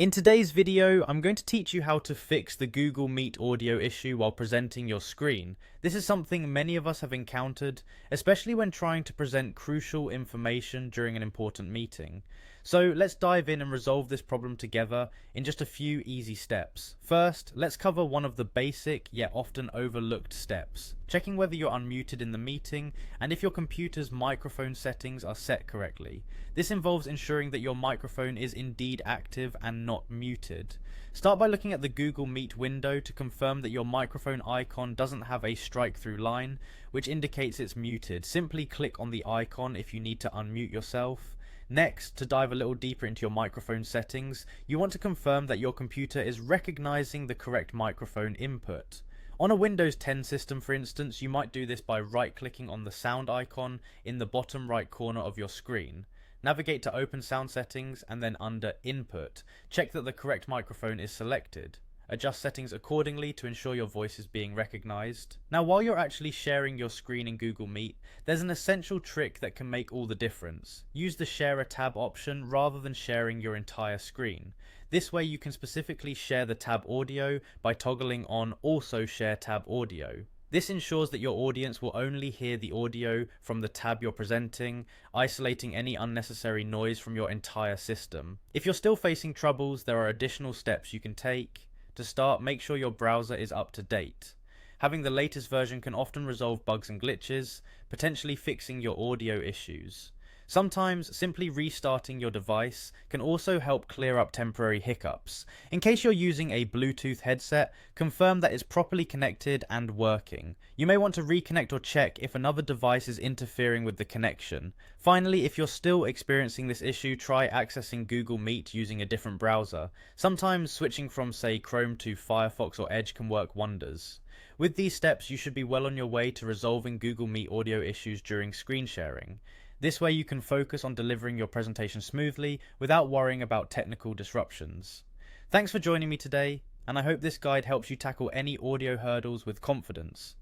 In today's video, I'm going to teach you how to fix the Google Meet audio issue while presenting your screen. This is something many of us have encountered, especially when trying to present crucial information during an important meeting. So let's dive in and resolve this problem together in just a few easy steps. First, let's cover one of the basic yet often overlooked steps, checking whether you're unmuted in the meeting and if your computer's microphone settings are set correctly. This involves ensuring that your microphone is indeed active and not muted. Start by looking at the Google Meet window to confirm that your microphone icon doesn't have a strike-through line, which indicates it's muted. Simply click on the icon if you need to unmute yourself. Next, to dive a little deeper into your microphone settings, you want to confirm that your computer is recognizing the correct microphone input. On a Windows 10 system, for instance, you might do this by right-clicking on the sound icon in the bottom right corner of your screen. Navigate to Open Sound Settings and then under Input, check that the correct microphone is selected. Adjust settings accordingly to ensure your voice is being recognized. Now, while you're actually sharing your screen in Google Meet, there's an essential trick that can make all the difference. Use the Share a Tab option rather than sharing your entire screen. This way you can specifically share the tab audio by toggling on Also Share Tab Audio. This ensures that your audience will only hear the audio from the tab you're presenting, isolating any unnecessary noise from your entire system. If you're still facing troubles, there are additional steps you can take. To start, make sure your browser is up to date. Having the latest version can often resolve bugs and glitches, potentially fixing your audio issues. Sometimes, simply restarting your device can also help clear up temporary hiccups. In case you're using a Bluetooth headset, confirm that it's properly connected and working. You may want to reconnect or check if another device is interfering with the connection. Finally, if you're still experiencing this issue, try accessing Google Meet using a different browser. Sometimes switching from, say, Chrome to Firefox or Edge can work wonders. With these steps, you should be well on your way to resolving Google Meet audio issues during screen sharing. This way you can focus on delivering your presentation smoothly without worrying about technical disruptions. Thanks for joining me today, and I hope this guide helps you tackle any audio hurdles with confidence.